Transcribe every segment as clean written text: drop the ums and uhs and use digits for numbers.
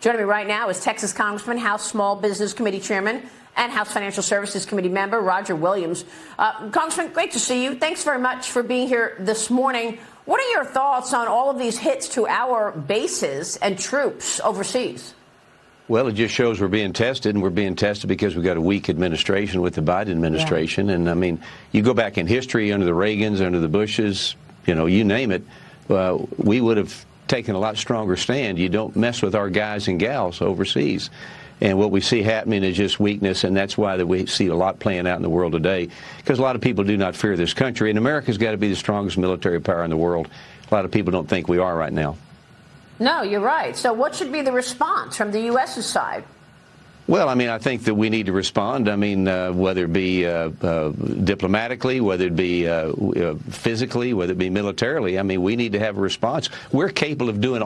Joining me right now is Texas Congressman, House Small Business Committee Chairman, and House Financial Services Committee member Roger Williams. Congressman, great to see you. Thanks very much for being here this morning. What are your thoughts on all of these hits to our bases and troops overseas? Well, it just shows we're being tested, and we're being tested because we've got a weak administration with the Biden administration. Yeah. And, I mean, you go back in history under the Reagans, under the Bushes, you name it, we would have taken a lot stronger stand. You don't mess with our guys and gals overseas. And what we see happening is just weakness, and that's why that we see a lot playing out in the world today, because a lot of people do not fear this country, and America's got to be the strongest military power in the world. A lot of people don't think we are right now. No, you're right. So what should be the response from the U.S.'s side? Well, I mean, I think that we need to respond. I mean, whether it be diplomatically, whether it be physically, whether it be militarily, I mean, we need to have a response. We're capable of doing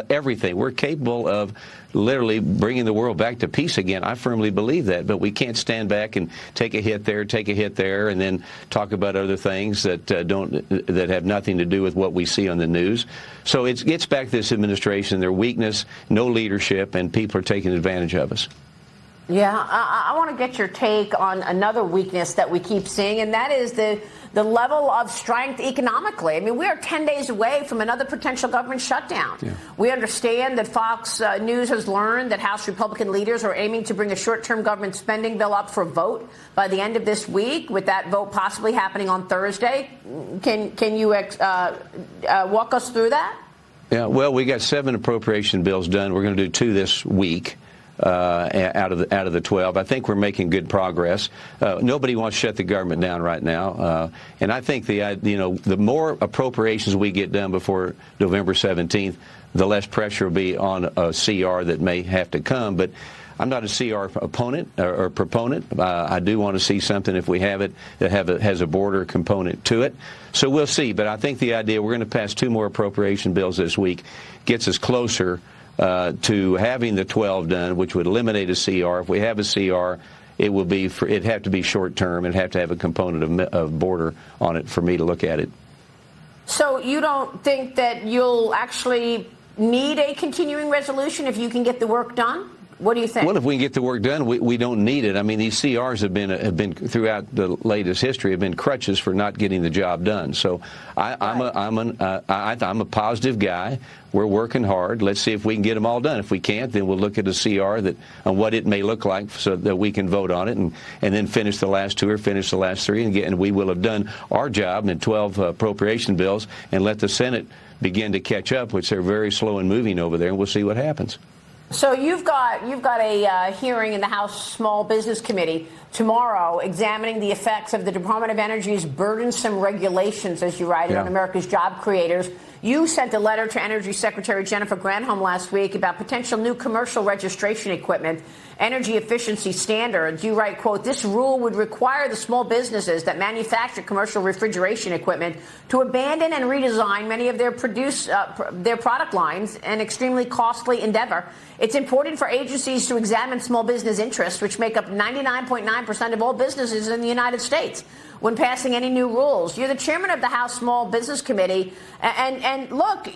everything. We're capable of literally bringing the world back to peace again. I firmly believe that. But we can't stand back and take a hit there, and then talk about other things that that have nothing to do with what we see on the news. So it gets back to this administration, their weakness, no leadership, and people are taking advantage of us. Yeah, I want to get your take on another weakness that we keep seeing, and that is the level of strength economically. I mean, we are 10 days away from another potential government shutdown. Yeah. We understand that Fox News has learned that House Republican leaders are aiming to bring a short-term government spending bill up for vote by the end of this week, with that vote possibly happening on Thursday. Can you walk us through that? Yeah, well, we got 7 appropriation bills done. We're going to do 2 this week. Out of the 12. I think we're making good progress. Nobody wants to shut the government down right now, and I think the more appropriations we get done before November 17th, the less pressure will be on a CR that may have to come. But I'm not a CR opponent or proponent. I do want to see something, if we have it, that has a border component to it. So we'll see. But I think the idea we're going to pass 2 more appropriation bills this week gets us closer to having the 12 done, which would eliminate a CR. If we have a CR, it'd have to be short term. It'd have to have a component of border on it for me to look at it. So you don't think that you'll actually need a continuing resolution if you can get the work done? What do you think? Well, if we can get the work done, we don't need it. I mean, these CRs have been throughout the latest history have been crutches for not getting the job done. So I'm a positive guy. We're working hard. Let's see if we can get them all done. If we can't, then we'll look at a CR on what it may look like, so that we can vote on it, and then finish the last 2 or finish the last 3, and we will have done our job in 12 appropriation bills, and let the Senate begin to catch up, which they're very slow in moving over there, and we'll see what happens. So you've got a hearing in the House Small Business Committee tomorrow examining the effects of the Department of Energy's burdensome regulations, as you write, on America's job creators. You sent a letter to Energy Secretary Jennifer Granholm last week about potential new commercial registration equipment, energy efficiency standards. You write, quote, "This rule would require the small businesses that manufacture commercial refrigeration equipment to abandon and redesign many of their product lines, an extremely costly endeavor. It's important for agencies to examine small business interests, which make up 99.9% of all businesses in the United States, when passing any new rules." You're the chairman of the House Small Business Committee. And look,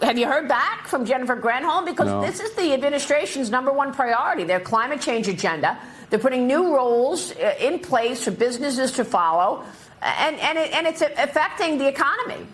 have you heard back from Jennifer Granholm? Because This is the administration's #1 priority, their climate change agenda. They're putting new rules in place for businesses to follow, and it's affecting the economy.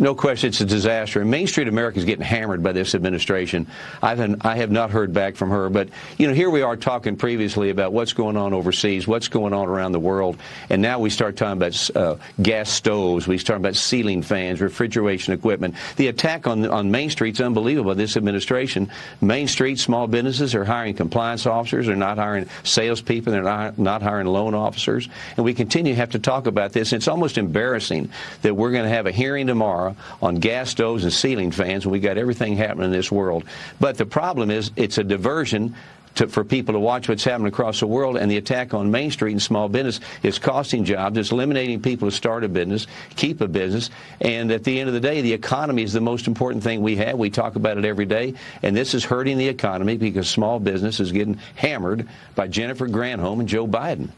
No question, it's a disaster. And Main Street America is getting hammered by this administration. I have not heard back from her. But, here we are talking previously about what's going on overseas, what's going on around the world. And now we start talking about gas stoves. We start about ceiling fans, refrigeration equipment. The attack on Main Street's unbelievable by this administration. Main Street small businesses are hiring compliance officers. They're not hiring salespeople. They're not hiring loan officers. And we continue to have to talk about this. It's almost embarrassing that we're going to have a hearing tomorrow on gas stoves and ceiling fans, and we got everything happening in this world. But the problem is, it's a diversion for people to watch what's happening across the world, and the attack on Main Street and small business is costing jobs. It's eliminating people to start a business, keep a business, and at the end of the day, the economy is the most important thing we have. We talk about it every day, and this is hurting the economy because small business is getting hammered by Jennifer Granholm and Joe Biden.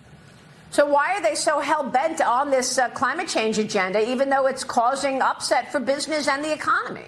So why are they so hell-bent on this climate change agenda, even though it's causing upset for business and the economy?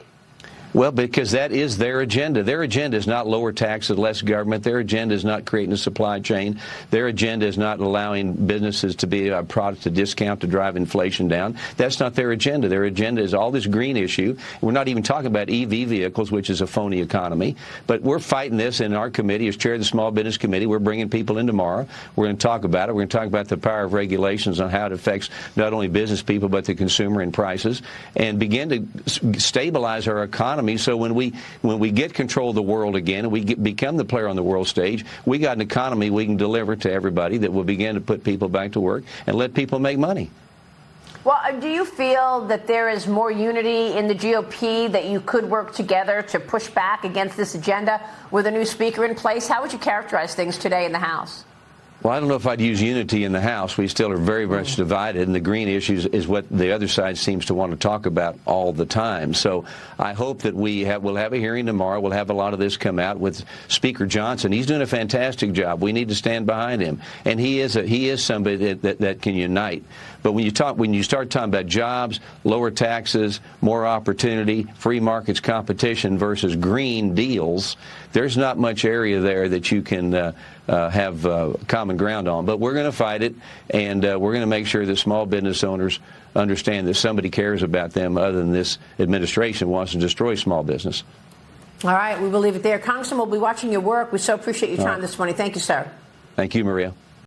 Well, because that is their agenda. Their agenda is not lower taxes, less government. Their agenda is not creating a supply chain. Their agenda is not allowing businesses to be a product to discount to drive inflation down. That's not their agenda. Their agenda is all this green issue. We're not even talking about EV vehicles, which is a phony economy. But we're fighting this in our committee. As chair of the Small Business Committee, we're bringing people in tomorrow. We're going to talk about it. We're going to talk about the power of regulations on how it affects not only business people but the consumer and prices, and begin to stabilize our economy. So when we get control of the world again and we become the player on the world stage, we got an economy we can deliver to everybody that will begin to put people back to work and let people make money. Well, do you feel that there is more unity in the GOP, that you could work together to push back against this agenda with a new speaker in place? How would you characterize things today in the House? Well, I don't know if I'd use unity in the House. We still are very much divided, and the green issues is what the other side seems to want to talk about all the time. So I hope that we'll have a hearing tomorrow. We'll have a lot of this come out with Speaker Johnson. He's doing a fantastic job. We need to stand behind him, and he is somebody that can unite. But when you start talking about jobs, lower taxes, more opportunity, free markets, competition versus green deals, there's not much area there that you can have common ground on. But we're going to fight it, and we're going to make sure that small business owners understand that somebody cares about them other than this administration wants to destroy small business. All right, we will leave it there. Congressman, we'll be watching your work. We so appreciate your time this morning. Thank you, sir. Thank you, Maria.